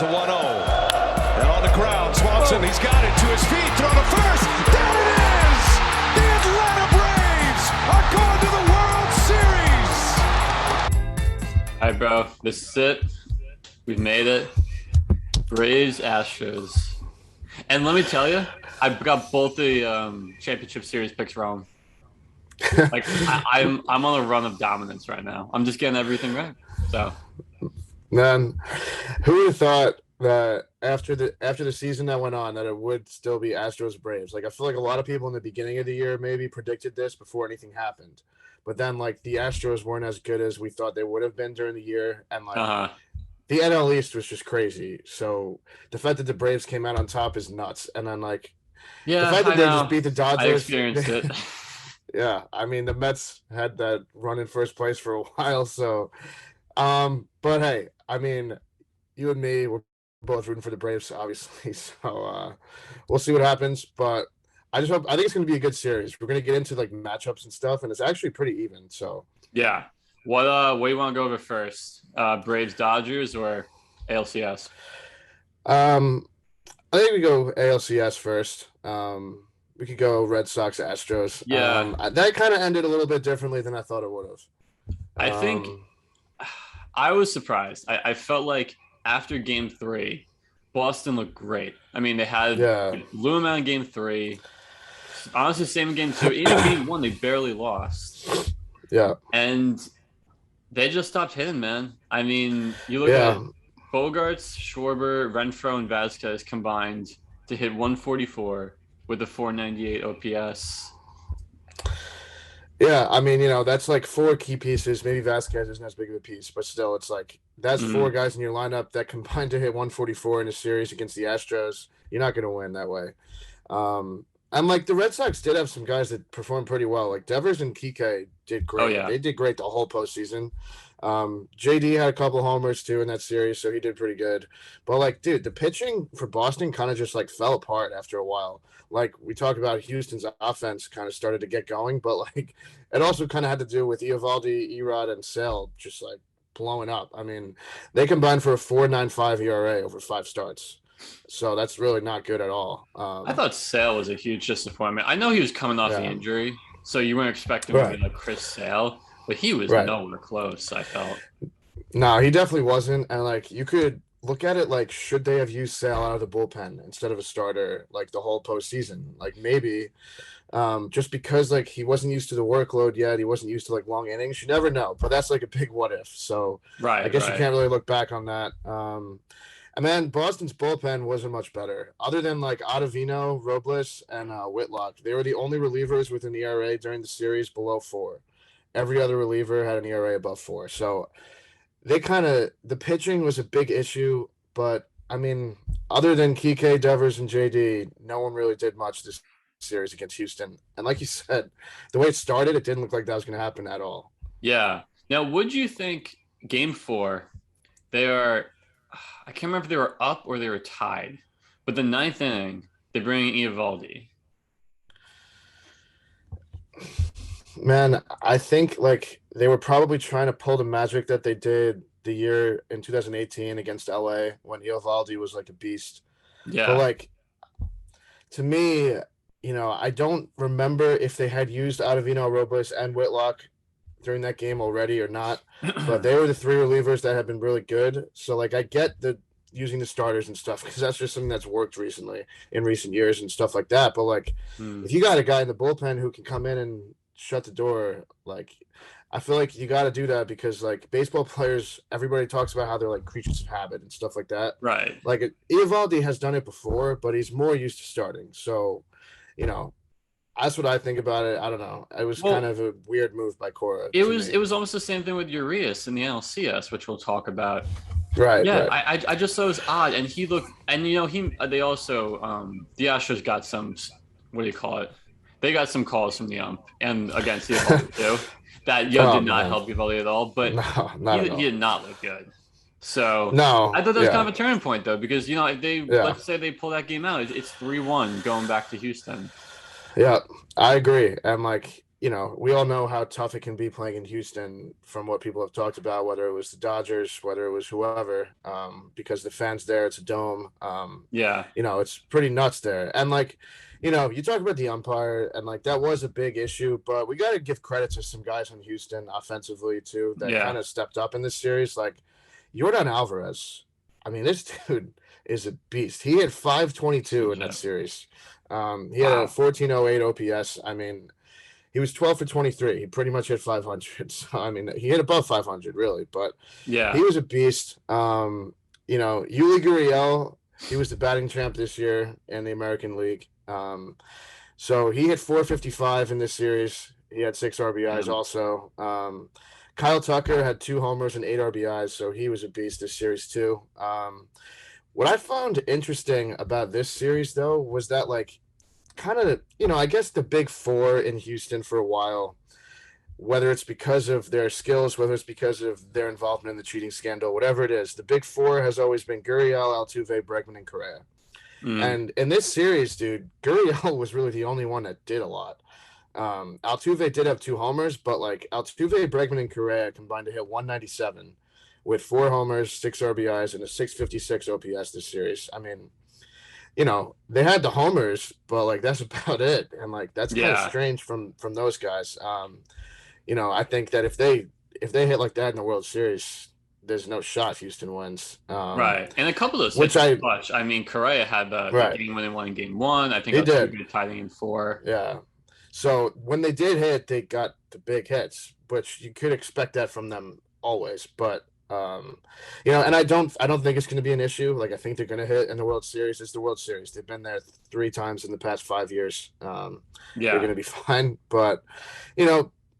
To 1-0. And on the ground, Swanson, he's got it to his feet, throw to first. There it is! The Atlanta Braves are going to the World Series! All right, bro. This is it. We've made it. Braves, Astros. And let me tell you, I got both the championship series picks wrong. Like I'm on a run of dominance right now. I'm just getting everything right. So, man, who would have thought that after the season that went on that it would still be Astros Braves? Like I feel like a lot of people in the beginning of the year maybe predicted this before anything happened, but then like the Astros weren't as good as we thought they would have been during the year, and like the NL East was just crazy. So the fact that the Braves came out on top is nuts, and then like the fact that they just beat the Dodgers. I experienced it. Yeah, I mean the Mets had that run in first place for a while, so. But hey, I mean, you and me, we're both rooting for the Braves, obviously. So we'll see what happens. But I think it's going to be a good series. We're going to get into like matchups and stuff, and it's actually pretty even. So yeah, what do you want to go over first? Braves, Dodgers, or ALCS? I think we go ALCS first. We could go Red Sox, Astros. Yeah, that kind of ended a little bit differently than I thought it would have. I think. I was surprised. I felt like after Game 3, Boston looked great. I mean, they blew them out in Game 3. Honestly, same in Game 2. Even Game 1, they barely lost. Yeah. And they just stopped hitting, man. I mean, you look at Bogarts, Schwarber, Renfroe, and Vasquez combined to hit 144 with a 498 OPS. Yeah, I mean, that's like four key pieces. Maybe Vasquez isn't as big of a piece, but still, it's like that's four guys in your lineup that combined to hit 144 in a series against the Astros. You're not going to win that way. And like the Red Sox did have some guys that performed pretty well. Like Devers and Kike did great. Oh, yeah. They did great the whole postseason. JD had a couple homers too in that series, so he did pretty good. But like, dude, the pitching for Boston kind of just like fell apart after a while. Like we talked about, Houston's offense kind of started to get going, but like it also kind of had to do with Eovaldi, Erod, and Sale just like blowing up. I mean, they combined for a 4.95 ERA over 5 starts. So that's really not good at all. I thought Sale was a huge disappointment. I know he was coming off the injury, so you weren't expecting him to be like Chris Sale, but he was nowhere close, I felt. No, he definitely wasn't. And like you could look at it like, should they have used Sale out of the bullpen instead of a starter like the whole postseason? Like maybe just because like he wasn't used to the workload yet. He wasn't used to like long innings. You never know, but that's like a big what if. So I guess you can't really look back on that. And then Boston's bullpen wasn't much better. Other than like Ottavino, Robles, and Whitlock, they were the only relievers with an ERA during the series below 4. Every other reliever had an ERA above 4. So the pitching was a big issue. But, I mean, other than Kike, Devers, and JD, no one really did much this series against Houston. And like you said, the way it started, it didn't look like that was going to happen at all. Yeah. Now, would you think Game 4, I can't remember if they were up or they were tied, but the 9th inning, they bring in Eovaldi. Man, I think like they were probably trying to pull the magic that they did the year in 2018 against LA when Eovaldi was like a beast. Yeah. But like, to me, I don't remember if they had used Ottavino, Robles, and Whitlock during that game already or not, but they were the 3 relievers that have been really good. So like I get the using the starters and stuff because that's just something that's worked recently in recent years and stuff like that. But like if you got a guy in the bullpen who can come in and shut the door, like I feel like you got to do that because like baseball players, everybody talks about how they're like creatures of habit and stuff like that. Right. Like Eovaldi has done it before, but he's more used to starting. So, that's what I think about it. I don't know. It was kind of a weird move by Cora. It was almost the same thing with Urias in the NLCS, which we'll talk about. Right. Yeah, right. I just thought it was odd, and he looked, and they also the Astros got some, what do you call it? They got some calls from the ump and against the Eovaldi too. That did not help Eovaldi at all, but he did not look good. So I thought that was kind of a turning point though, because if they let's say they pull that game out, it's 3-1 going back to Houston. Yeah, I agree. And like we all know how tough it can be playing in Houston from what people have talked about, whether it was the Dodgers, whether it was whoever, because the fans there, it's a dome. Yeah. It's pretty nuts there. And like, you talk about the umpire and like that was a big issue, but we got to give credit to some guys in Houston offensively too that kind of stepped up in this series. Like Yordan Alvarez. I mean, this dude is a beast. He had 522 in that series. He had a 1408 OPS. I mean, he was 12 for 23. He pretty much hit 500. So, I mean, he hit above 500, really. But he was a beast. Yuli Guriel, he was the batting champ this year in the American League. So he hit 455 in this series. He had 6 RBIs also. Kyle Tucker had 2 homers and 8 RBIs, so he was a beast this series too. What I found interesting about this series, though, was that, like, kind of, I guess the big four in Houston for a while, whether it's because of their skills, whether it's because of their involvement in the cheating scandal, whatever it is, the big four has always been Guriel, Altuve, Bregman, and Correa. And in this series, dude, Guriel was really the only one that did a lot. Altuve did have 2 homers, but like Altuve, Bregman, and Correa combined to hit 197 with 4 homers, 6 RBIs, and a 656 OPS this series. I mean, they had the homers, but like that's about it. And like that's kind of strange from those guys. I think that if they hit like that in the World Series, there's no shot Houston wins. Right. And a couple of those hits clutch. I mean, Correa had the game winning one in Game 1. I think Altuve tied in 4. Yeah. So when they did hit, they got the big hits, which you could expect that from them always. But and I don't think it's going to be an issue. Like I think they're going to hit in the World Series. It's the World Series. They've been there 3 times in the past 5 years. They're going to be fine. But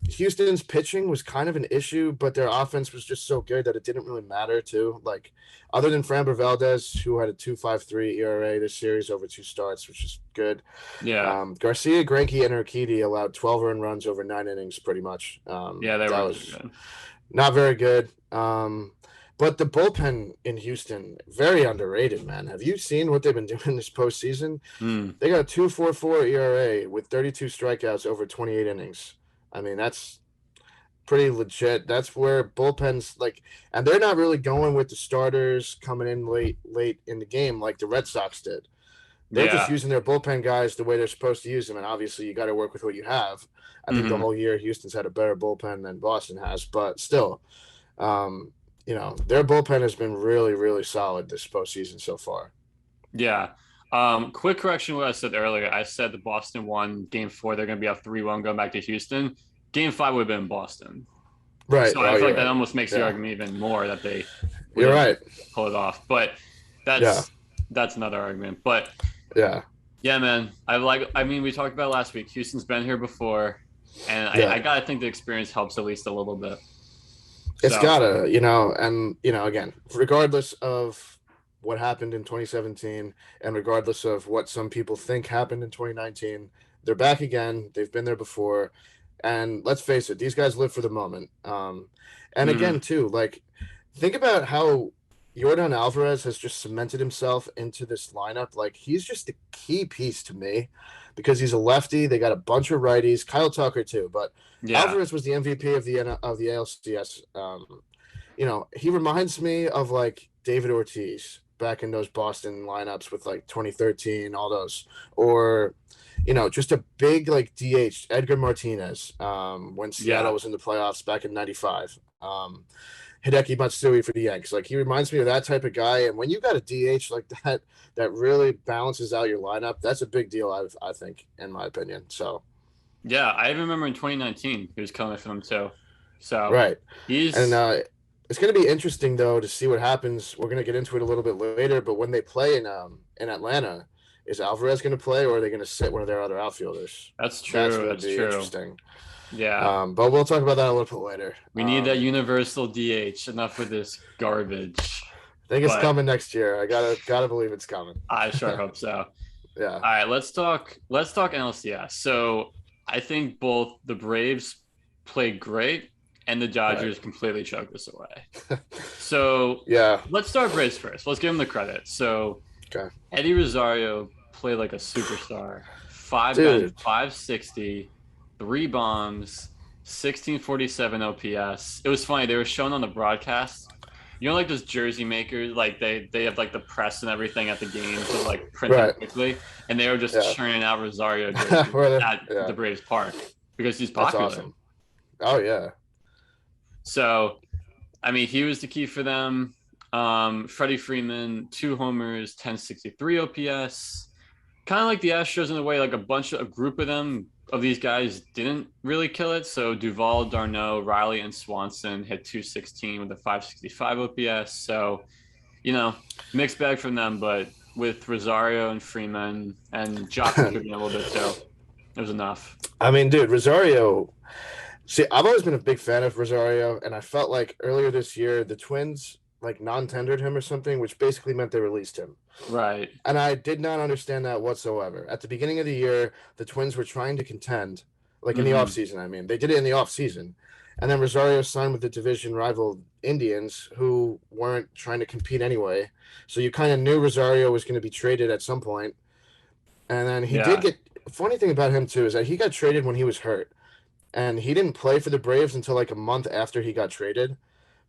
Houston's pitching was kind of an issue, but their offense was just so good that it didn't really matter too. Like other than Framber Valdez, who had a 2.53 ERA this series over 2 starts, which is good. Yeah. Garcia, Greinke, and Urquidy allowed 12 earned runs over 9 innings, pretty much. They were good. Not very good. But the bullpen in Houston, very underrated, man. Have you seen what they've been doing this postseason? They got a 2.44 ERA with 32 strikeouts over 28 innings. I mean, that's pretty legit. That's where bullpens and they're not really going with the starters coming in late in the game like the Red Sox did. They're just using their bullpen guys the way they're supposed to use them, and obviously you got to work with what you have. I think the whole year Houston's had a better bullpen than Boston has, but still, their bullpen has been really, really solid this postseason so far. Yeah. Quick correction what I said earlier. I said the Boston won Game 4. They're going to be up 3-1 going back to Houston. Game 5 would have been Boston. Right. So I feel like that almost makes the argument even more that they you're right. Pull it off. But that's another argument. But yeah, man. We talked about it last week. Houston's been here before, and I gotta think the experience helps at least a little bit. It's gotta, and again, regardless of what happened in 2017 and regardless of what some people think happened in 2019, they're back again. They've been there before. And let's face it, these guys live for the moment. And again, too, think about how Yordan Alvarez has just cemented himself into this lineup. Like, he's just a key piece to me because he's a lefty. They got a bunch of righties. Kyle Tucker, too. But Alvarez was the MVP of the ALCS. He reminds me of, David Ortiz back in those Boston lineups with 2013, all those, or just a big DH Edgar Martinez when Seattle was in the playoffs back in '95. Hideki Matsui for the Yanks. He reminds me of that type of guy. And when you got a DH like that really balances out your lineup, that's a big deal. I think, in my opinion. So. Yeah, I remember in 2019 he was coming for them too. So right, it's going to be interesting, though, to see what happens. We're going to get into it a little bit later, but when they play in Atlanta, is Alvarez going to play, or are they going to sit one of their other outfielders? That's true. That's true. Interesting. Yeah. But we'll talk about that a little bit later. We need that universal DH. Enough with this garbage. I think it's coming next year. I gotta believe it's coming. I sure hope so. Yeah. All right, let's talk NLCS. So I think both the Braves played great and the Dodgers completely choked us away. So let's start Braves first. Let's give them the credit. So Eddie Rosario played like a superstar. 5'60", 3 bombs, 1647 OPS. It was funny. They were shown on the broadcast. You know, like those jersey makers, like they have like the press and everything at the games to like print them quickly, and they were just churning out Rosario jerseys at the Braves Park because he's popular. That's awesome. Oh yeah. So, I mean, he was the key for them. Freddie Freeman, 2 homers, 1063 OPS. Kind of like the Astros in a way, like a group of these guys didn't really kill it. So Duvall, d'Arnaud, Riley, and Swanson hit 216 with a 565 OPS. So, you know, mixed bag from them, but with Rosario and Freeman and Jock contributing a little bit too, it was enough. I mean, dude, Rosario. See, I've always been a big fan of Rosario, and I felt like earlier this year the Twins like non-tendered him or something, which basically meant they released him. Right. And I did not understand that whatsoever. At the beginning of the year, the Twins were trying to contend, like in the offseason, I mean. They did it in the offseason. And then Rosario signed with the division rival Indians, who weren't trying to compete anyway. So you kind of knew Rosario was going to be traded at some point. And then he did get – funny thing about him, too, is that he got traded when he was hurt. And he didn't play for the Braves until like a month after he got traded.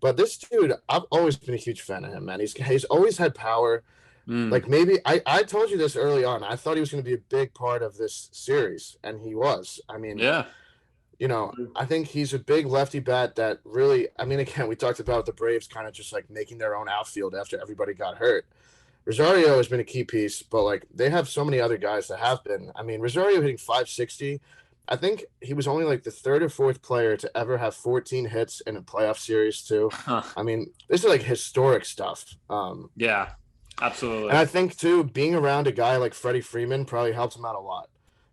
But this dude, I've always been a huge fan of him, man. He's always had power. Like maybe I told you this early on. I thought he was going to be a big part of this series, and he was. I mean, you know, I think he's a big lefty bat that really. I mean, again, we talked about the Braves kind of just like making their own outfield after everybody got hurt. Rosario has been a key piece, but like they have so many other guys that have been. I mean, Rosario hitting 560. I think he was only like the 3rd or 4th player to ever have 14 hits in a playoff series too. I mean, this is like historic stuff. Yeah, absolutely. And I think too, being around a guy like Freddie Freeman probably helped him out a lot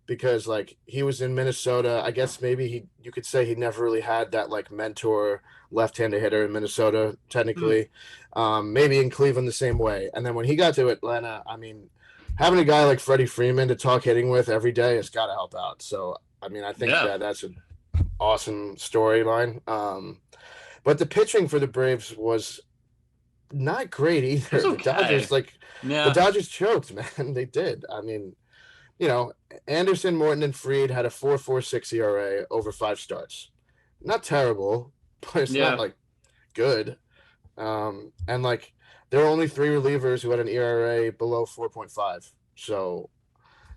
because like he was in Minnesota. I guess maybe you could say he never really had that like mentor left-handed hitter in Minnesota technically. Maybe in Cleveland the same way. And then when he got to Atlanta, I mean, having a guy like Freddie Freeman to talk hitting with every day has got to help out. So I mean, I think that's an awesome storyline. But the pitching for the Braves was not great either. Okay. The Dodgers, the Dodgers choked, man. They did. I mean, you know, Anderson, Morton, and Fried had a 4.46 ERA over 5 starts. Not terrible, but it's not like good. And like there were only 3 relievers who had an ERA below 4.5. So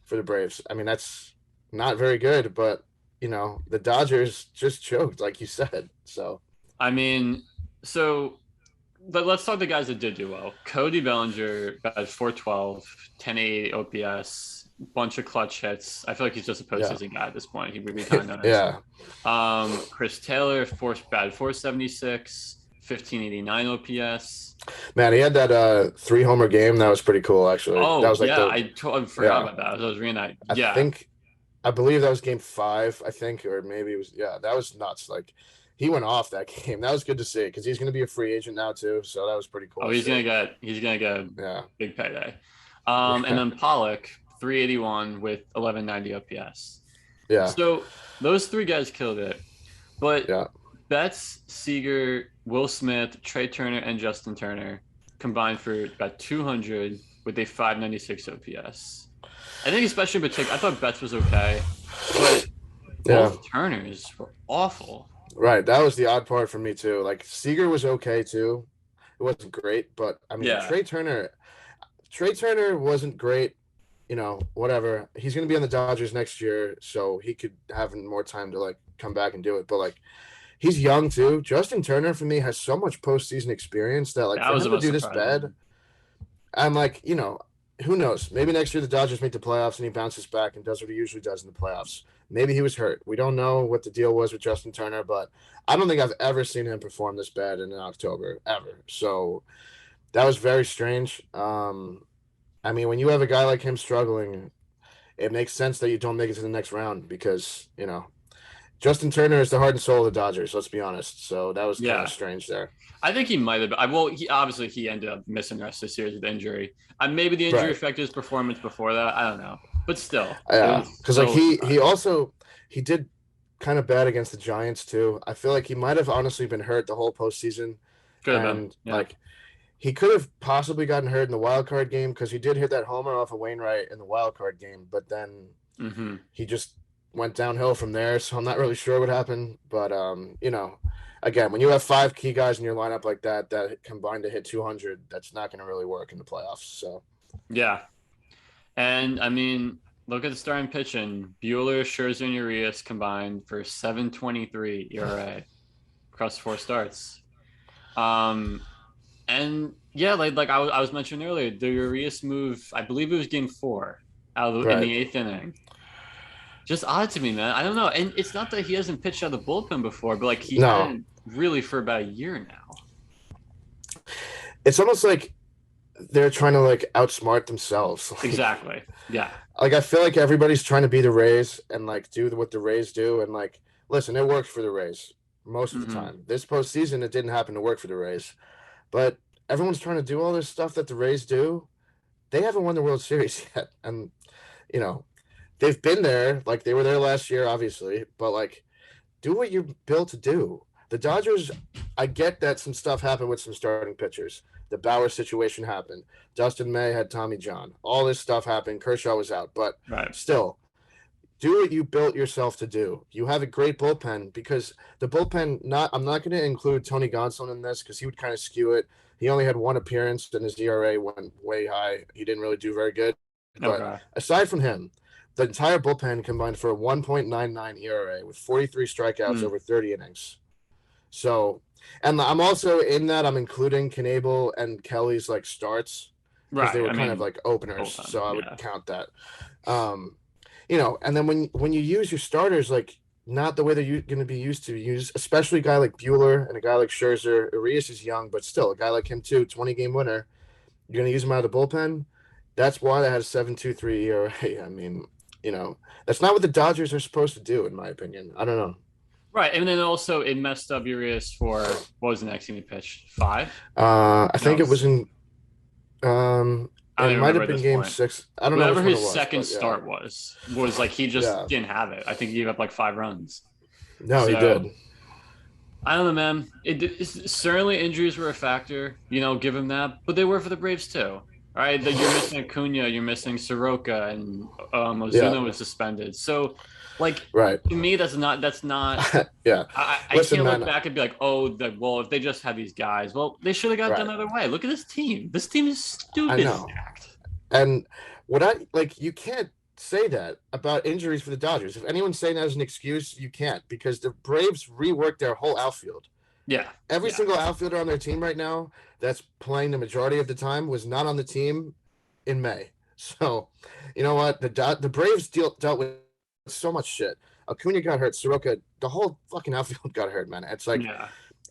for the Braves, I mean, that's not very good, but you know, the Dodgers just choked, like you said. So I mean, but let's talk the guys that did do well. Cody Bellinger got 412, 1088 OPS, bunch of clutch hits. I feel like he's just a postseason guy at this point. He would be kind of nice. Chris Taylor, batted 476, 1589 OPS. Man, he had that 3-homer game. That was pretty cool, actually. Oh, that was like I totally forgot about that. I was reading that. I believe that was game 5, I think, or maybe it was. Yeah, that was nuts. Like, he went off that game. That was good to see because he's going to be a free agent now too. So that was pretty cool. Oh, he's gonna get a big payday. And then Pollock, 381 with 1190 OPS. Yeah. So those 3 guys killed it. But Betts, Seager, Will Smith, Trey Turner, and Justin Turner combined for about 200 with a 596 OPS. I think especially in particular, I thought Betts was okay, but both Turners were awful. Right, that was the odd part for me too. Like Seager was okay too. It wasn't great, but I mean Trey Turner wasn't great. You know, whatever. He's going to be on the Dodgers next year, so he could have more time to like come back and do it. But like, he's young too. Justin Turner for me has so much postseason experience that like for him to do this bad, I'm like, you know, who knows? Maybe next year the Dodgers make the playoffs and he bounces back and does what he usually does in the playoffs. Maybe he was hurt. We don't know what the deal was with Justin Turner, but I don't think I've ever seen him perform this bad in October, ever. So that was very strange. I mean, when you have a guy like him struggling, it makes sense that you don't make it to the next round because, you know, Justin Turner is the heart and soul of the Dodgers, let's be honest. So that was kind of strange there. I think he might have been. Well, he ended up missing the rest of the series with injury. Maybe the injury affected his performance before that. I don't know. But still. Yeah, because like he did kind of bad against the Giants too. I feel like he might have honestly been hurt the whole postseason. Could have been. Yeah. Like he could have possibly gotten hurt in the wild card game because he did hit that homer off of Wainwright in the wild card game, but then he just went downhill from there. So I'm not really sure what happened. But, again, when you have 5 key guys in your lineup like that combined to hit 200, that's not going to really work in the playoffs. So, Yeah. And I mean, look at the starting pitching. Buehler, Scherzer, and Urias combined for 7.23 ERA across 4 starts. And yeah, like I was mentioning earlier, the Urias move, I believe it was game 4 in the 8th inning. Just odd to me, man. I don't know. And it's not that he hasn't pitched out of the bullpen before, but like he hadn't really for about a year now. It's almost like they're trying to like outsmart themselves. Like, exactly. Yeah. Like I feel like everybody's trying to be the Rays and like do what the Rays do. And like, listen, it worked for the Rays most of the time. This postseason, it didn't happen to work for the Rays. But everyone's trying to do all this stuff that the Rays do. They haven't won the World Series yet. And, they've been there. Like, they were there last year, obviously. But, like, do what you're built to do. The Dodgers, I get that some stuff happened with some starting pitchers. The Bauer situation happened. Dustin May had Tommy John. All this stuff happened. Kershaw was out. But still, do what you built yourself to do. You have a great bullpen because the bullpen, I'm not going to include Tony Gonsolin in this because he would kind of skew it. He only had 1 appearance and his ERA went way high. He didn't really do very good. But aside from him, the entire bullpen combined for a 1.99 ERA with 43 strikeouts over 30 innings. So, and I'm also in that I'm including Knebel and Kelly's like starts because they were kind of like openers. So I would count that. And then when you use your starters, like not the way that you're going to be used to use, especially a guy like Buehler and a guy like Scherzer. Urias is young, but still a guy like him too, 20-game winner. You're going to use him out of the bullpen. That's why they had a 7.23 ERA. I mean, that's not what the Dodgers are supposed to do, in my opinion. I don't know. Right, and then also it messed up Urias for what was the next game he pitched? 5? I think it was in. It might have been game 6. I don't know. Whatever his second start was like he just didn't have it. I think he gave up like 5 runs. No, he did. I don't know, man. Certainly injuries were a factor. Give him that, but they were for the Braves too. All right, you're missing Acuna, you're missing Soroka, and Ozuna was suspended. So, like, to me, that's not. yeah. I can't look back and be like, well, if they just had these guys, well, they should have got done another way. Look at this team. This team is stupid. I know. And you can't say that about injuries for the Dodgers. If anyone's saying that as an excuse, you can't because the Braves reworked their whole outfield. Yeah. Every single outfielder on their team right now that's playing the majority of the time was not on the team in May. So, you know what? The Braves dealt with so much shit. Acuna got hurt. Soroka, the whole fucking outfield got hurt, man. It's like,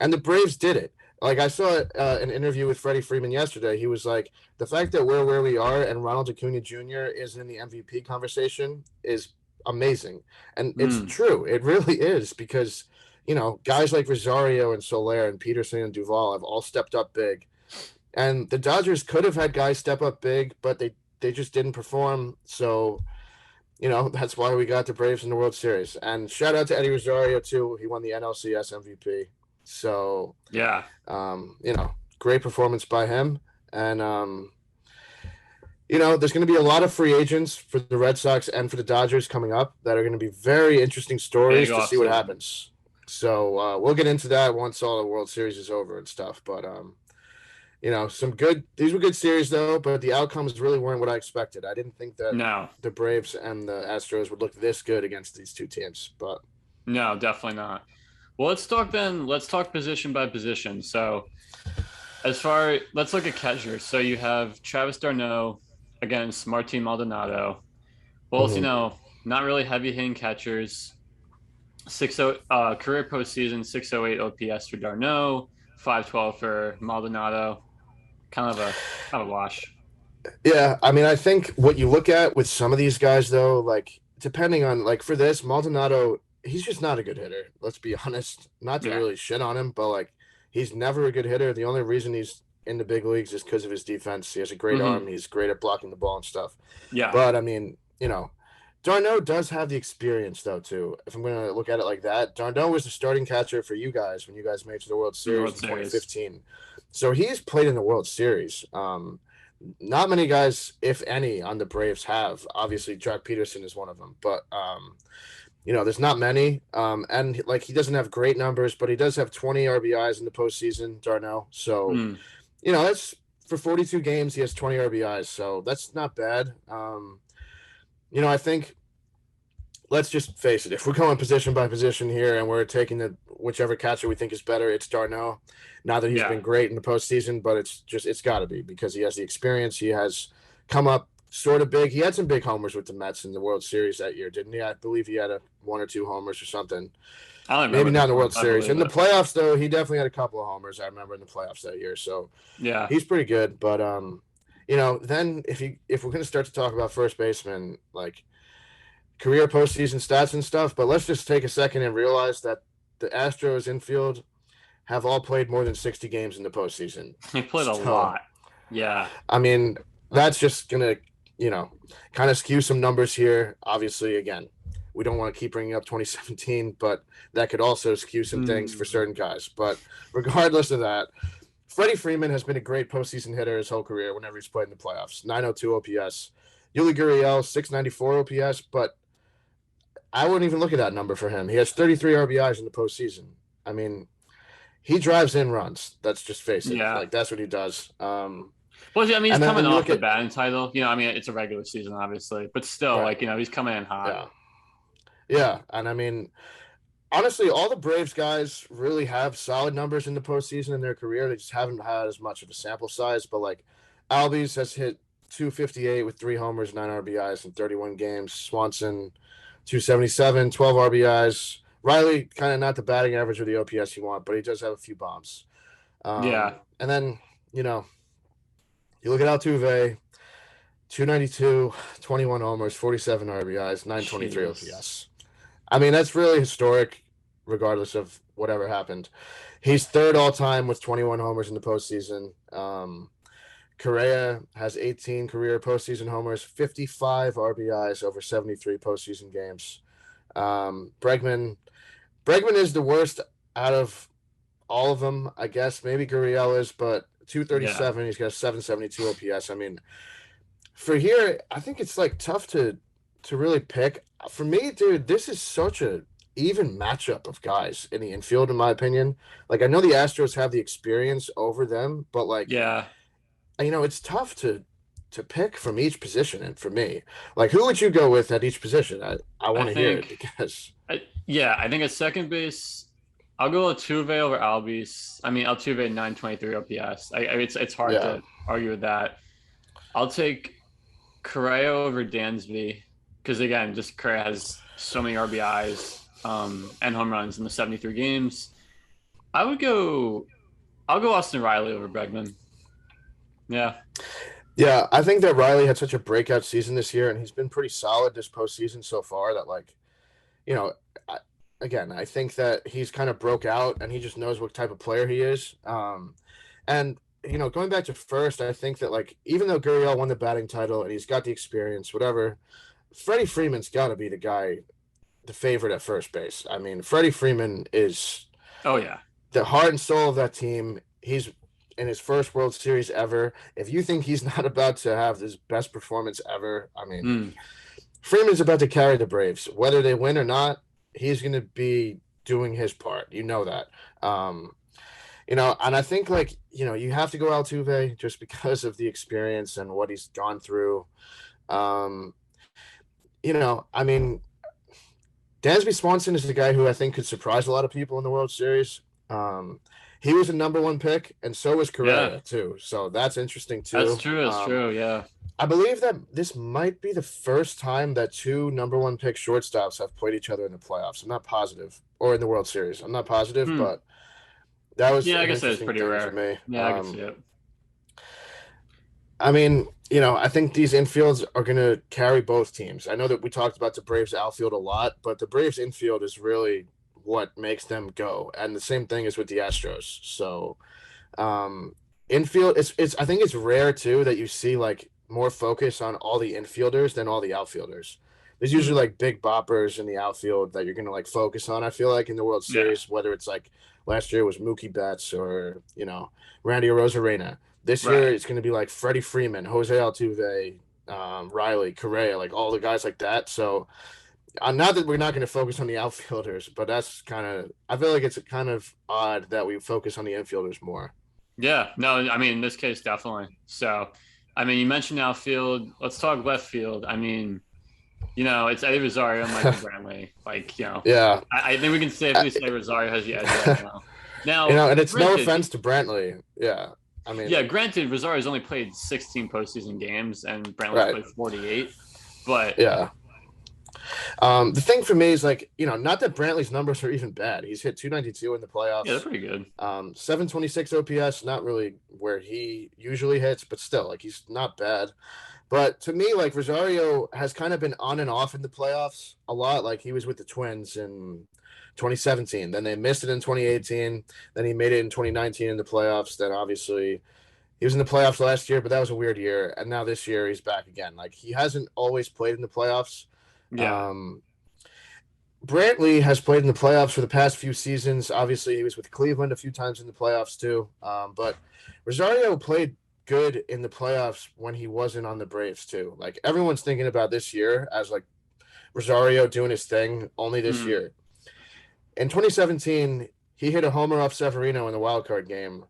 and the Braves did it. Like I saw an interview with Freddie Freeman yesterday. He was like, the fact that we're where we are and Ronald Acuna Jr. is in the MVP conversation is amazing. And it's true. It really is because – guys like Rosario and Soler and Peterson and Duvall have all stepped up big. And the Dodgers could have had guys step up big, but they just didn't perform. So, that's why we got the Braves in the World Series. And shout out to Eddie Rosario, too. He won the NLCS MVP. So, great performance by him. And, there's going to be a lot of free agents for the Red Sox and for the Dodgers coming up that are going to be very interesting stories to see what happens. So we'll get into that once all the World Series is over and stuff. But, these were good series, though, but the outcomes really weren't what I expected. I didn't think that the Braves and the Astros would look this good against these two teams. But no, definitely not. Well, let's talk position by position. So let's look at catchers. So you have Travis d'Arnaud against Martin Maldonado. Both, not really heavy hitting catchers. 6.0 career postseason, 6.08 OPS for d'Arnaud, 5.12 for Maldonado. Kind of a wash. Yeah, I mean, I think what you look at with some of these guys, though, like depending on like for this Maldonado, he's just not a good hitter. Let's be honest. Not to really shit on him, but like he's never a good hitter. The only reason he's in the big leagues is because of his defense. He has a great arm. He's great at blocking the ball and stuff. Yeah. But I mean, d'Arnaud does have the experience, though, too. If I'm going to look at it like that, d'Arnaud was the starting catcher for you guys when you guys made it to the World Series in 2015. So he's played in the World Series. Not many guys, if any, on the Braves have. Obviously, Jack Peterson is one of them. But, there's not many. And like he doesn't have great numbers, but he does have 20 RBIs in the postseason, Darnell. So, that's for 42 games, he has 20 RBIs. So that's not bad. I think let's just face it. If we're going position by position here and we're taking whichever catcher we think is better, it's Darnell. Not that he's been great in the postseason, but it's got to be because he has the experience. He has come up sort of big. He had some big homers with the Mets in the World Series that year, didn't he? I believe he had one or two homers or something. I don't Maybe remember not in the World Series. In the playoffs, though, he definitely had a couple of homers. I remember in the playoffs that year. So he's pretty good. But then if we're going to start to talk about first baseman, like career postseason stats and stuff, but let's just take a second and realize that the Astros infield have all played more than 60 games in the postseason. They played a lot. Yeah. I mean, that's just going to, kind of skew some numbers here. Obviously, again, we don't want to keep bringing up 2017, but that could also skew some things for certain guys. But regardless of that, Freddie Freeman has been a great postseason hitter his whole career whenever he's played in the playoffs. 902 OPS. Yuli Guriel, 694 OPS, but I wouldn't even look at that number for him. He has 33 RBIs in the postseason. I mean, he drives in runs. Let's just face it. Yeah. Like, that's what he does. Well, I mean, he's coming off the batting title. I mean, it's a regular season, obviously. But still, he's coming in hot. Yeah. And, I mean, honestly, all the Braves guys really have solid numbers in the postseason in their career. They just haven't had as much of a sample size. But, like, Albies has hit 258 with 3 homers, 9 RBIs in 31 games. Swanson, 277, 12 RBIs. Riley, kind of not the batting average or the OPS you want, but he does have a few bombs. And then, you look at Altuve, 292, 21 homers, 47 RBIs, 923 OPS. I mean, that's really historic, regardless of whatever happened. He's third all-time with 21 homers in the postseason. Correa has 18 career postseason homers, 55 RBIs over 73 postseason games. Bregman is the worst out of all of them, I guess. Maybe Guriel is, but 237. He's got 772 OPS. I mean, for here, I think it's like tough to really pick. For me, dude, this is such a even matchup of guys in the infield, in my opinion. Like, I know the Astros have the experience over them, but it's tough to pick from each position. And for me, like, who would you go with at each position? I want to hear it because I think at second base, I'll go Altuve over Albies. I mean, Altuve 923 OPS. It's hard to argue with that. I'll take Correa over Dansby because, again, just Correa has so many RBIs and home runs in the 73 games. I'll go Austin Riley over Bregman. Yeah. Yeah, I think that Riley had such a breakout season this year, and he's been pretty solid this postseason so far that, I think that he's kind of broke out, and he just knows what type of player he is. And, going back to first, I think that, even though Gurriel won the batting title and he's got the experience, whatever, Freddie Freeman's got to be the favorite at first base. I mean, Freddie Freeman is the heart and soul of that team. He's in his first World Series ever. If you think he's not about to have his best performance ever, I mean, Freeman's about to carry the Braves. Whether they win or not, he's going to be doing his part. You know that. And I think, you have to go Altuve just because of the experience and what he's gone through. I mean, Dansby Swanson is the guy who I think could surprise a lot of people in the World Series. He was a number 1 pick, and so was Correa, too. So that's interesting, too. That's true, yeah. I believe that this might be the first time that 2 number 1 pick shortstops have played each other in the playoffs. I'm not positive. Or in the World Series. I'm not positive, but that was I guess that's pretty rare for me. Yeah, I can see it. I mean, I think these infields are going to carry both teams. I know that we talked about the Braves outfield a lot, but the Braves infield is really what makes them go. And the same thing is with the Astros. So infield, I think it's rare, too, that you see, more focus on all the infielders than all the outfielders. There's usually big boppers in the outfield that you're going to focus on. I feel like in the World Series, whether it's last year was Mookie Betts or, Randy Arozarena. This year it's going to be Freddie Freeman, Jose Altuve, Riley, Correa, all the guys like that. So, Not that we're not going to focus on the outfielders, but that's kind of, I feel like it's kind of odd that we focus on the infielders more. Yeah, no, I mean, in this case, definitely. So, I mean, you mentioned outfield. Let's talk left field. I mean, it's Eddie Rosario and Michael Brantley. Like, Yeah. I think we can safely say Rosario has the edge right now. Now, and it's granted, no offense to Brantley. Yeah. I mean, yeah, granted, Rosario's only played 16 postseason games and Brantley's right. played 48. But yeah. The thing for me is like, not that Brantley's numbers are even bad. He's hit 292 in the playoffs. Yeah, they're pretty good. 726 OPS, not really where he usually hits, but still, like, he's not bad. But to me, like, Rosario has kind of been on and off in the playoffs a lot. Like, he was with the Twins in 2017. Then they missed it in 2018. Then he made it in 2019 in the playoffs. Then obviously he was in the playoffs last year, but that was a weird year. And now this year he's back again. Like, he hasn't always played in the playoffs. Yeah. Brantley has played in the playoffs for the past few seasons. Obviously, he was with Cleveland a few times in the playoffs too. But Rosario played good in the playoffs when he wasn't on the Braves too. Like, everyone's thinking about this year as like Rosario doing his thing only this year. In 2017, he hit a homer off Severino in the wild card game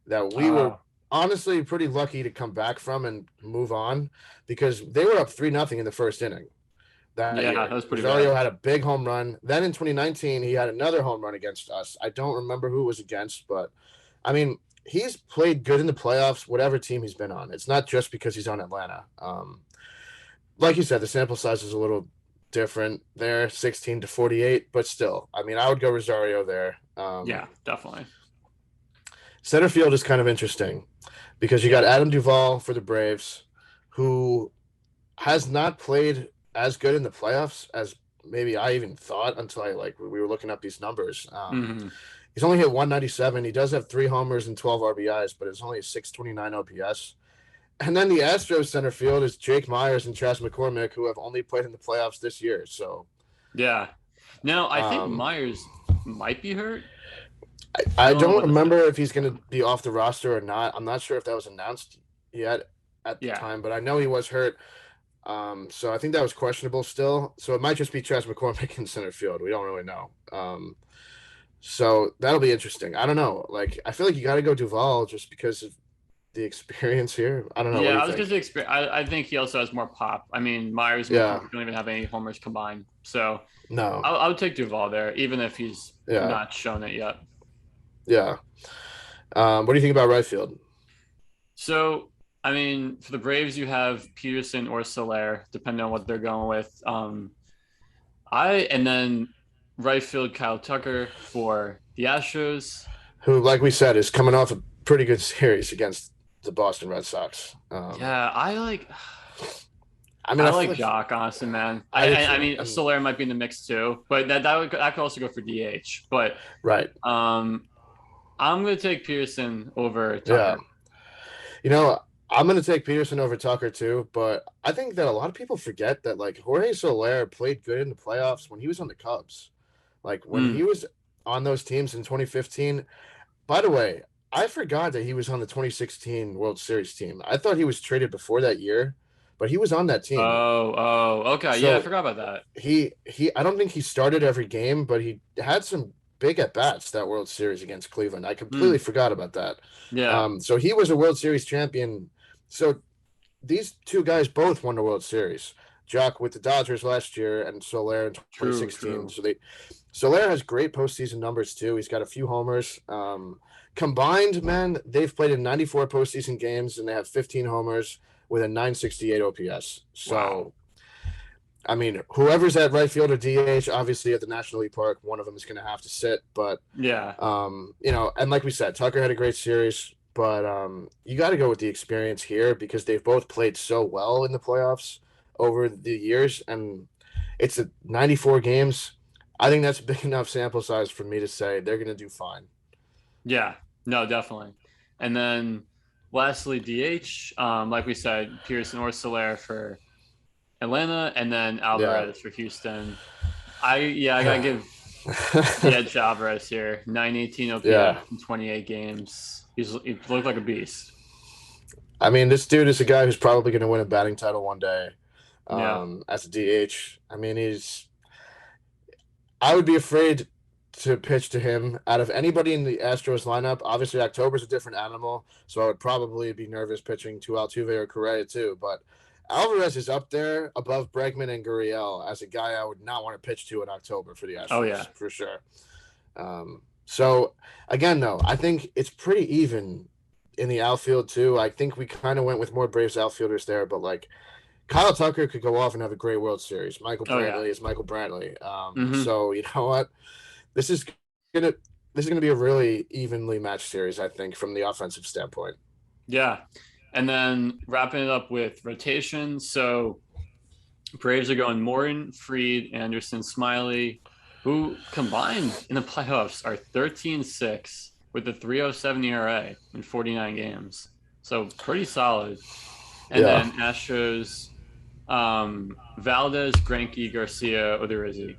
that we were honestly pretty lucky to come back from and move on, because they were up 3-0 in the first inning. That was pretty Rosario bad. had a big home run. Then in 2019, he had another home run against us. I don't remember who it was against, but I mean, he's played good in the playoffs, whatever team he's been on. It's not just because he's on Atlanta. Like you said, the sample size is a little different there, 16 to 48, but still, I mean, I would go Rosario there. Yeah, definitely. Center field is kind of interesting because you got Adam Duvall for the Braves, who has not played as good in the playoffs as maybe I even thought until we were looking up these numbers. He's only hit 197. He does have 3 homers and 12 RBIs, but it's only a 629 OPS. And then the Astros center field is Jake Myers and Chas McCormick, who have only played in the playoffs this year. So, yeah. Now, I think Myers might be hurt. I don't remember if he's going to be off the roster or not. I'm not sure if that was announced yet at the time, but I know he was hurt. So I think that was questionable still. So it might just be Chas McCormick in center field. We don't really know. So that'll be interesting. I don't know. Like, I feel like you got to go Duvall just because of the experience here. I don't know. Yeah, I was going to say I think he also has more pop. I mean, Myers don't even have any homers combined. So no, I would take Duvall there, even if he's not shown it yet. Yeah. What do you think about right field? So, I mean, for the Braves, you have Peterson or Soler, depending on what they're going with. And then right field, Kyle Tucker for the Astros, who, like we said, is coming off a pretty good series against the Boston Red Sox. I like Jock, honestly, man. I mean, Soler might be in the mix too, but that could also go for DH. But right. I'm going to take Peterson over Tucker. Yeah. I'm going to take Peterson over Tucker too, but I think that a lot of people forget that, like, Jorge Soler played good in the playoffs when he was on the Cubs. Like, when he was on those teams in 2015. By the way, I forgot that he was on the 2016 World Series team. I thought he was traded before that year, but he was on that team. Oh, okay. So I forgot about that. I don't think he started every game, but he had some big at-bats that World Series against Cleveland. I completely forgot about that. Yeah. So he was a World Series champion. So these two guys both won the World Series. Jock with the Dodgers last year and Soler in 2016. True. So Soler has great postseason numbers too. He's got a few homers. Combined, man, they've played in 94 postseason games and they have 15 homers with a 968 OPS. So, wow. I mean, whoever's at right field or DH, obviously at the National League Park, one of them is going to have to sit. But and like we said, Tucker had a great series. But you got to go with the experience here because they've both played so well in the playoffs over the years. And it's 94 games. I think that's a big enough sample size for me to say they're going to do fine. Yeah, no, definitely. And then lastly, DH, like we said, Pearson or Soler for Atlanta, and then Alvarez for Houston. I got to give the edge to Alvarez here. 918 OPS in 28 games. He looked like a beast. I mean, this dude is a guy who's probably going to win a batting title one day as a DH. I mean, I would be afraid to pitch to him out of anybody in the Astros lineup. Obviously, October's a different animal, so I would probably be nervous pitching to Altuve or Correa too. But Alvarez is up there above Bregman and Guriel as a guy I would not want to pitch to in October for the Astros, Oh yeah. for sure. So again, though, I think it's pretty even in the outfield too. I think we kind of went with more Braves outfielders there, but like Kyle Tucker could go off and have a great World Series. Michael Oh yeah. Brantley is Michael Brantley. Hmm. So you know what? This is gonna this is gonna be a really evenly matched series, I think, from the offensive standpoint. Yeah. And then wrapping it up with rotation. So Braves are going Morton, Fried, Anderson, Smiley, who combined in the playoffs are 13-6 with a 3.07 ERA in 49 games. So pretty solid. And then Astros, Valdez, Greinke, Garcia, Odorizzi.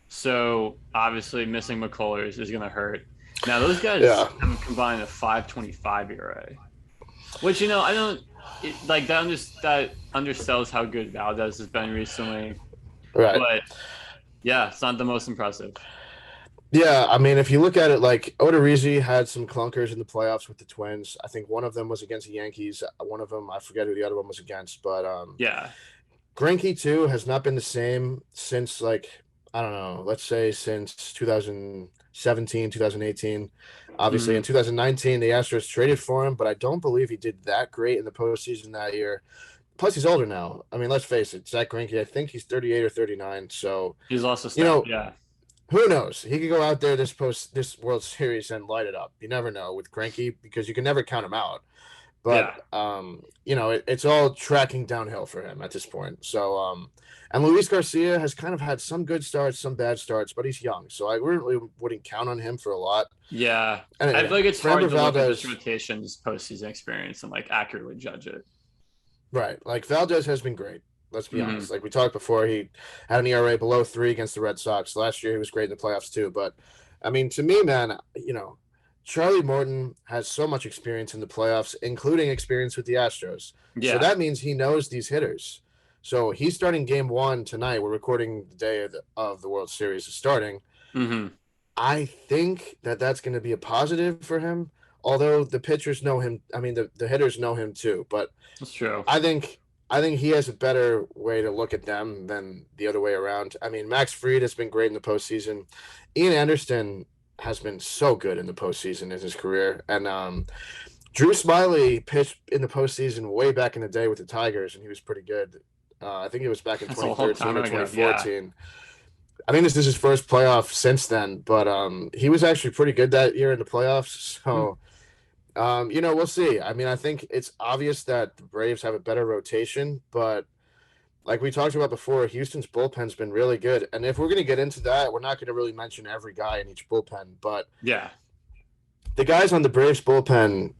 So obviously missing McCullers is going to hurt. Now those guys have combined a 5.25 ERA, which I don't like that. That undersells how good Valdez has been recently. Right. But yeah, it's not the most impressive. Yeah, I mean, if you look at it, like Odorizzi had some clunkers in the playoffs with the Twins. I think one of them was against the Yankees. One of them, I forget who the other one was against, but Yeah. Greinke too has not been the same since I don't know, let's say since 2017, 2018. Obviously, in 2019, the Astros traded for him, but I don't believe he did that great in the postseason that year. Plus, he's older now. I mean, let's face it, Zach Greinke, I think he's 38 or 39. So he's also step. Yeah. Who knows? He could go out there this World Series and light it up. You never know with Greinke because you can never count him out. But it's all tracking downhill for him at this point. So and Luis Garcia has kind of had some good starts, some bad starts, but he's young, so I really wouldn't count on him for a lot. Yeah, and, I feel like it's hard to look at this rotation's postseason experience and accurately judge it. Right, like Valdez has been great. Let's be honest. Like we talked before, he had an ERA below 3 against the Red Sox. Last year, he was great in the playoffs too. But I mean, to me, man, Charlie Morton has so much experience in the playoffs, including experience with the Astros. Yeah. So that means he knows these hitters. So he's starting game 1 tonight. We're recording the day of the World Series is starting. Mm-hmm. I think that's going to be a positive for him, although the pitchers know him. I mean, the hitters know him too. But that's true. I think he has a better way to look at them than the other way around. I mean, Max Fried has been great in the postseason. Ian Anderson has been so good in the postseason in his career. And Drew Smiley pitched in the postseason way back in the day with the Tigers, and he was pretty good. I think it was back in 2013 or 2014. Yeah. I think this is his first playoff since then, but he was actually pretty good that year in the playoffs. So, we'll see. I mean, I think it's obvious that the Braves have a better rotation, but like we talked about before, Houston's bullpen's been really good. And if we're going to get into that, we're not going to really mention every guy in each bullpen. But yeah, the guys on the Braves bullpen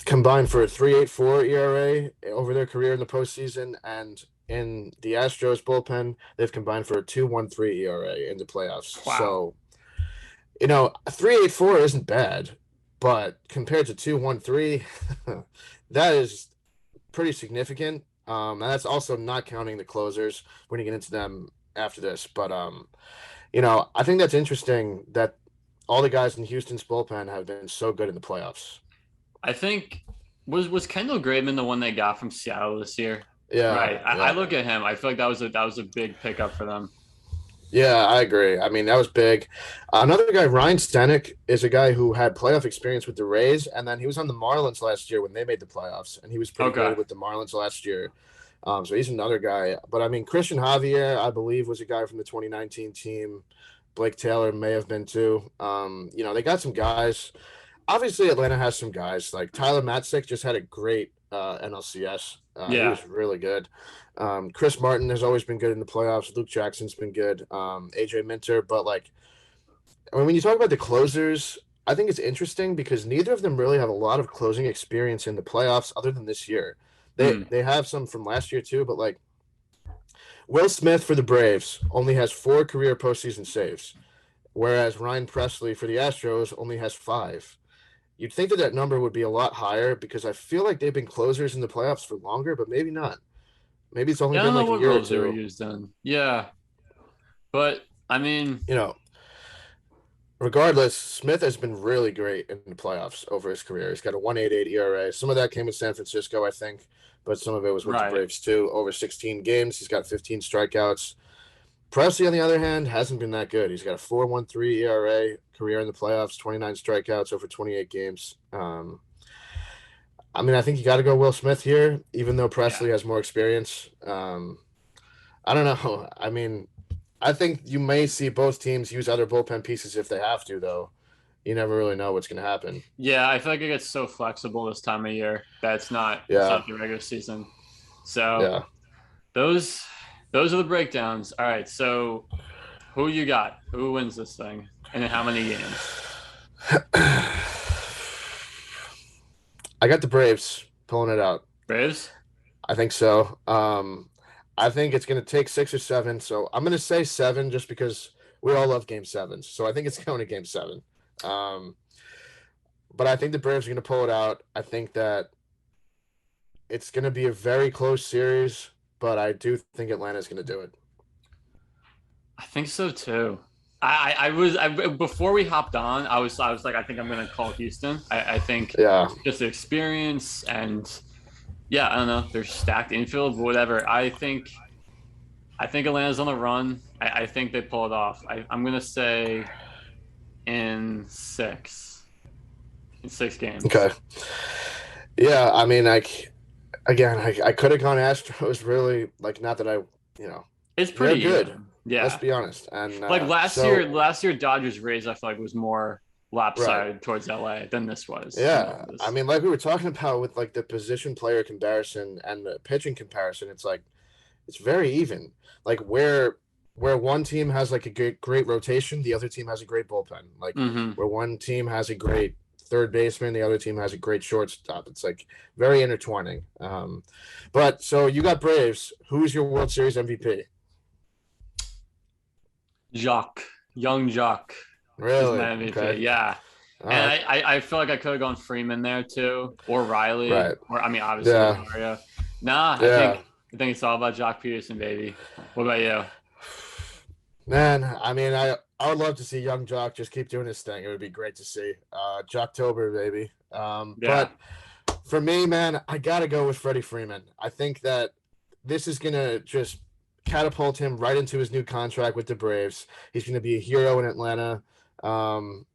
combined for a 3.84 ERA over their career in the postseason. And in the Astros bullpen, they've combined for a 2.13 ERA in the playoffs. Wow. So, a 3.84 isn't bad. But compared to 2.13, that is pretty significant. And that's also not counting the closers. We're going to get into them after this. But, I think that's interesting that all the guys in Houston's bullpen have been so good in the playoffs. I think, was Kendall Graveman the one they got from Seattle this year? Yeah. Right. Yeah. I look at him. I feel like that was a big pickup for them. Yeah, I agree. I mean, that was big. Another guy, Ryan Stanek, is a guy who had playoff experience with the Rays, and then he was on the Marlins last year when they made the playoffs, and he was pretty good with the Marlins last year. So he's another guy. But, I mean, Christian Javier, I believe, was a guy from the 2019 team. Blake Taylor may have been too. They got some guys. Obviously, Atlanta has some guys. Like Tyler Matzik just had a great NLCS. He was really good. Chris Martin has always been good in the playoffs. Luke Jackson's been good. AJ Minter. But, when you talk about the closers, I think it's interesting because neither of them really have a lot of closing experience in the playoffs other than this year. They have some from last year too, but Will Smith for the Braves only has 4 career postseason saves, whereas Ryan Presley for the Astros only has 5. You'd think that number would be a lot higher because I feel like they've been closers in the playoffs for longer, but maybe not. Maybe it's only been a year or 2. Used then. Yeah, but I mean, You know, regardless, Smith has been really great in the playoffs over his career. He's got a 1.88 ERA. Some of that came with San Francisco, I think, but some of it was with the right. Braves too. Over 16 games, he's got 15 strikeouts. Presley, on the other hand, hasn't been that good. He's got a 4.13 ERA, career in the playoffs, 29 strikeouts over 28 games. I mean, I think you got to go Will Smith here, even though Yeah. Presley has more experience. I don't know. I mean, I think you may see both teams use other bullpen pieces if they have to, though. You never really know what's going to happen. Yeah, I feel like it gets so flexible this time of year that it's Yeah, not the regular season. So yeah. those those are the breakdowns. All right, so who you got? Who wins this thing? And in how many games? I got the Braves pulling it out. Braves? I think so. I think it's going to take 6 or 7. So I'm going to say 7 just because we all love game sevens. So I think it's going to game 7. Um, but I think the Braves are going to pull it out. I think that it's going to be a very close series, but I do think Atlanta's going to do it. I think so too. I before we hopped on, I was like, I think I'm gonna call Houston. I think Yeah. just the experience and yeah, I don't know, they're stacked infield, but whatever. I think Atlanta's on the run. I think they pull it off. I'm gonna say in six. In 6 games. Okay. Yeah. I mean, like, again, I could have gone Astros really, like, not that It's they're pretty good. even. Yeah. Let's be honest. And Like so, last year Dodgers Rays I feel like was more right. lopsided towards LA than this was. Yeah. I mean, like we were talking about with like the position player comparison and the pitching comparison, it's like it's very even. Like where one team has like a great rotation, the other team has a great bullpen. Like hmm where one team has a great third baseman, the other team has a great shortstop. It's like very intertwining. But so you got Braves. Who's your World Series MVP? Jock, young Jock is Really? my MVP. Okay. Yeah. All And right. I feel like I could have gone Freeman there too, or Riley, Right. or I mean obviously Yeah. Mario. Nah, Yeah. I think it's all about Jock Peterson, baby. What about you? Man, I mean, I would love to see young Jock just keep doing his thing. It would be great to see. Jocktober, baby. Yeah. But for me, man, I gotta go with Freddie Freeman. I think that this is gonna just catapult him right into his new contract with the Braves. He's gonna be a hero in Atlanta. Um,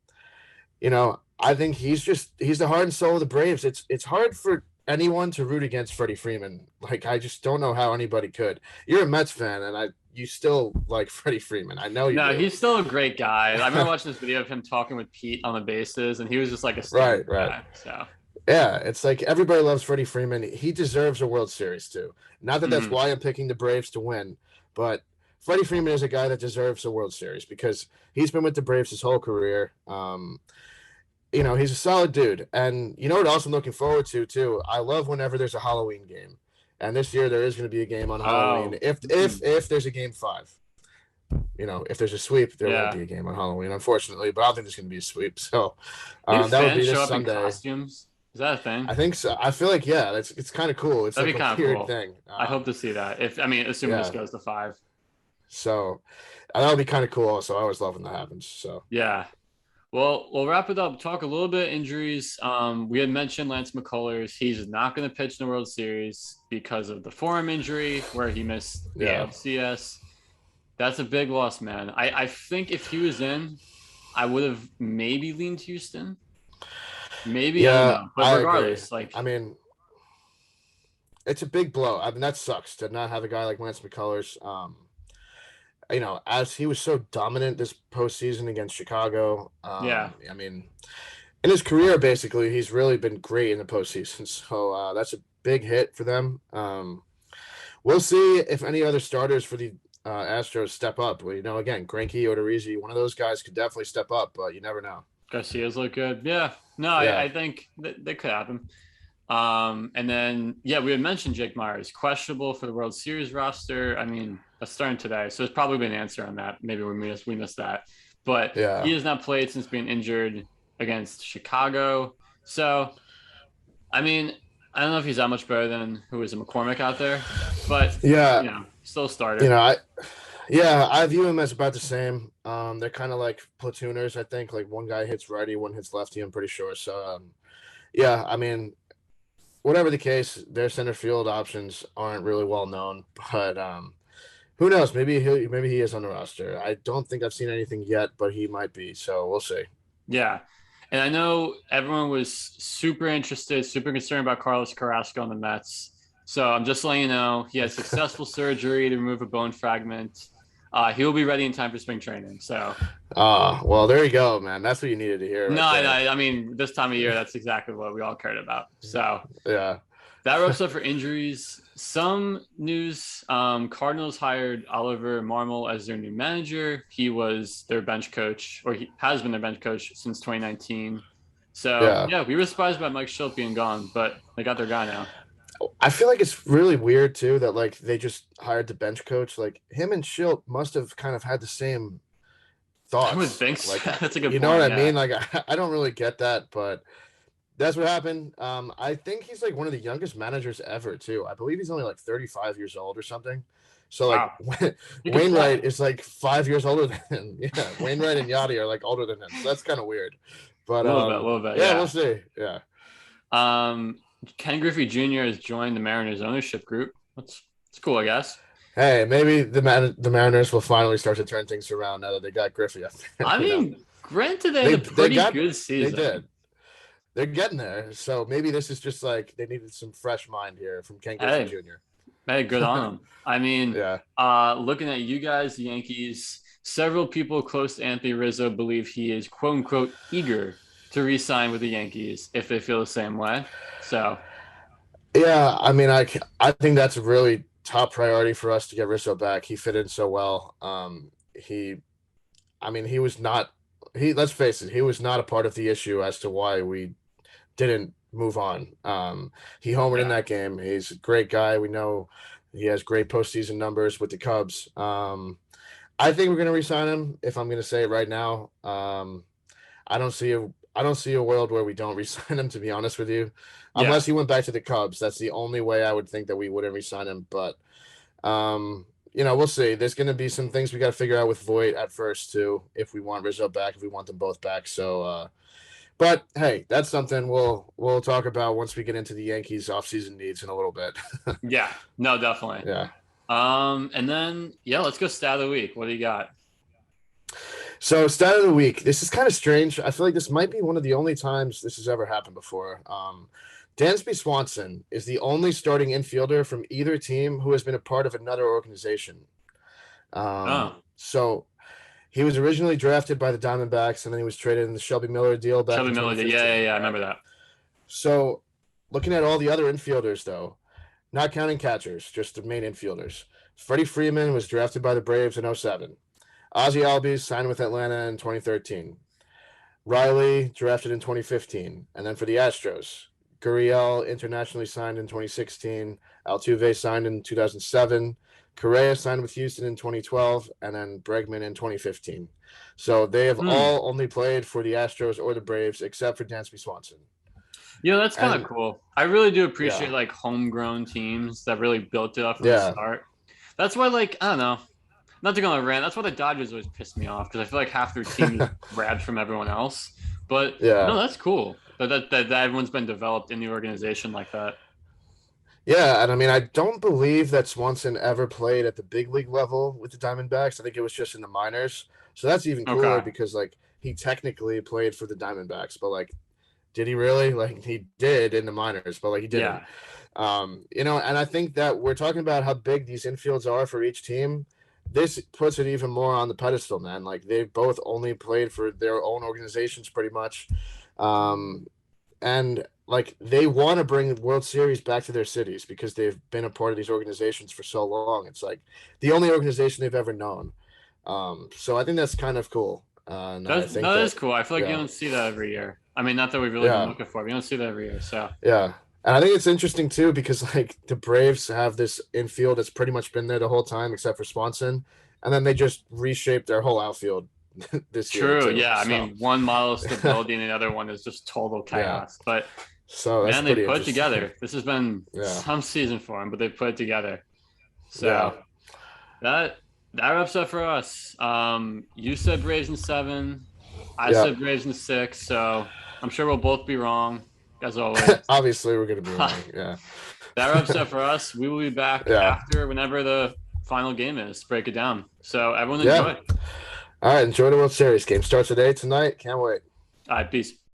I think he's the heart and soul of the Braves. It's hard for anyone to root against Freddie Freeman. Like I just don't know how anybody could. You're a Mets fan, and you still like Freddie Freeman. I know you No, do. he's still a great guy. I remember watching this video of him talking with Pete on the bases, and he was just like a Right, stand right. guy. So Yeah, it's like everybody loves Freddie Freeman. He deserves a World Series too. Not that that's mhm. why I'm picking the Braves to win, but Freddie Freeman is a guy that deserves a World Series because he's been with the Braves his whole career. He's a solid dude. And you know what else I'm looking forward to too? I love whenever there's a Halloween game. And this year there is going to be a game on Halloween. Oh, If there's a game 5. If there's a sweep, there won't yeah. be a game on Halloween, unfortunately. But I don't think there's going to be a sweep. So Think that would be fans show this up in Sunday. costumes? Is that a thing? I think so. I feel like it's kind of cool. It's That'd like be a kind of weird cool. thing. I hope to see that. Assuming this Yeah. goes to 5. So that would be kind of cool. Also, I always love when that happens. So Yeah. Well, we'll wrap it up. Talk a little bit injuries. We had mentioned Lance McCullers. He's not going to pitch in the World Series because of the forearm injury where he missed the Yeah. ALCS. That's a big loss, man. I think if he was in, I would have maybe leaned Houston. Maybe, I don't yeah, know. But I regardless, agree. I mean, it's a big blow. I mean, that sucks to not have a guy like Lance McCullers. As he was so dominant this postseason against Chicago. yeah. I mean, in his career, basically, he's really been great in the postseason. So that's a big hit for them. We'll see if any other starters for the Astros step up. Again, Greinke, Odorizzi, one of those guys could definitely step up, but you never know. Garcia's look good. Yeah. No, Yeah. I think that could happen. And then, we had mentioned Jake Myers, questionable for the World Series roster. I mean, that's starting today, so there's probably been an answer on that. Maybe we missed that. But Yeah. he has not played since being injured against Chicago. So, I mean, I don't know if he's that much better than who is a McCormick out there, but Yeah. still a starter. Yeah, I view him as about the same. They're kind of like platooners, I think. Like one guy hits righty, one hits lefty. I'm pretty sure. So, yeah, I mean, whatever the case, their center field options aren't really well known. But who knows? Maybe he is on the roster. I don't think I've seen anything yet, but he might be. So we'll see. Yeah. And I know everyone was super interested, super concerned about Carlos Carrasco on the Mets. So I'm just letting you know he had successful surgery to remove a bone fragment. He will be ready in time for spring training. So, Well, there you go, man. That's what you needed to hear. no, Right there. I mean, this time of year, that's exactly what we all cared about. So, Yeah. that wraps up for injuries. Some news: Cardinals hired Oliver Marmol as their new manager. He was their bench coach, or he has been their bench coach since 2019. So yeah, we were surprised about Mike Schultz being gone, but they got their guy now. I feel like it's really weird too that like they just hired the bench coach. Like him and Schilt must have kind of had the same thoughts. I would think so. Like, That's a good point. You know what I mean? Like I don't really get that, but that's what happened. I think he's like one of the youngest managers ever too. I believe he's only like 35 years old or something. So like Wainwright is like 5 years older than yeah. Wainwright and Yachty are like older than him. So that's kind of weird. But a little bit. Yeah, we'll see. Yeah. Ken Griffey Jr. has joined the Mariners ownership group. It's cool, I guess. Hey, maybe the Mariners will finally start to turn things around now that they got Griffey. I mean, granted, they had a pretty good season. They did. They're getting there. So maybe this is just like they needed some fresh mind here from Ken Griffey Jr. Hey, good on them. I mean, looking at you guys, the Yankees, several people close to Anthony Rizzo believe he is quote unquote eager to re-sign with the Yankees if they feel the same way. So, yeah, I mean, I think that's a really top priority for us to get Rizzo back. He fit in so well. Let's face it, he was not a part of the issue as to why we didn't move on. He homered in that game. He's a great guy. We know he has great postseason numbers with the Cubs. I think we're going to re-sign him. If I'm going to say it right now, I don't see a world where we don't re-sign him, to be honest with you, unless he went back to the Cubs. That's the only way I would think that we wouldn't re-sign him. But we'll see. There's going to be some things we got to figure out with Voit at first too, if we want Rizzo back, if we want them both back. So, but hey, that's something we'll talk about once we get into the Yankees offseason needs in a little bit. Yeah, no, definitely. Yeah. And then let's go stat of the week. What do you got? So stat of the week. This is kind of strange. I feel like this might be one of the only times this has ever happened before. Dansby Swanson is the only starting infielder from either team who has been a part of another organization. So he was originally drafted by the Diamondbacks, and then he was traded in the Shelby Miller deal back in 2015. Yeah, I remember that. So looking at all the other infielders, though, not counting catchers, just the main infielders, Freddie Freeman was drafted by the Braves in 2007. Ozzie Albies signed with Atlanta in 2013. Riley drafted in 2015. And then for the Astros, Guriel internationally signed in 2016. Altuve signed in 2007. Correa signed with Houston in 2012. And then Bregman in 2015. So they have all only played for the Astros or the Braves except for Dansby Swanson. Yeah, that's kind of cool. I really do appreciate like homegrown teams that really built it up from the start. That's why, like, I don't know. Not to go on a rant. That's why the Dodgers always piss me off because I feel like half their team is grabbed from everyone else. But no, that's cool that everyone's been developed in the organization like that. Yeah, and I mean, I don't believe that Swanson ever played at the big league level with the Diamondbacks. I think it was just in the minors. So that's even cooler because like he technically played for the Diamondbacks, but like, did he really? Like he did in the minors, but like he didn't. And I think that we're talking about how big these infields are for each team. This puts it even more on the pedestal, man. Like they've both only played for their own organizations pretty much. And like they want to bring the World Series back to their cities because they've been a part of these organizations for so long. It's like the only organization they've ever known. So I think that's kind of cool. That is cool. I feel like you don't see that every year. I mean, not that we've really been looking for it. We don't see that every year. So yeah. And I think it's interesting too because like the Braves have this infield that's pretty much been there the whole time except for Swanson, and then they just reshaped their whole outfield this year. True, yeah. So. I mean, one model is stability and the other one is just total chaos. But so man, they put it together. This has been some season for them, but they put it together. So that That wraps up for us. You said Braves in 7. I Yeah. said Braves in 6. So I'm sure we'll both be wrong, as always. Obviously, we're gonna be wrong. Yeah. That wraps up for us. We will be back Yeah. after whenever the final game is to break it down. So everyone Yeah. enjoy. All right. Enjoy the World Series. Game starts at 8 tonight. Can't wait. All right, peace.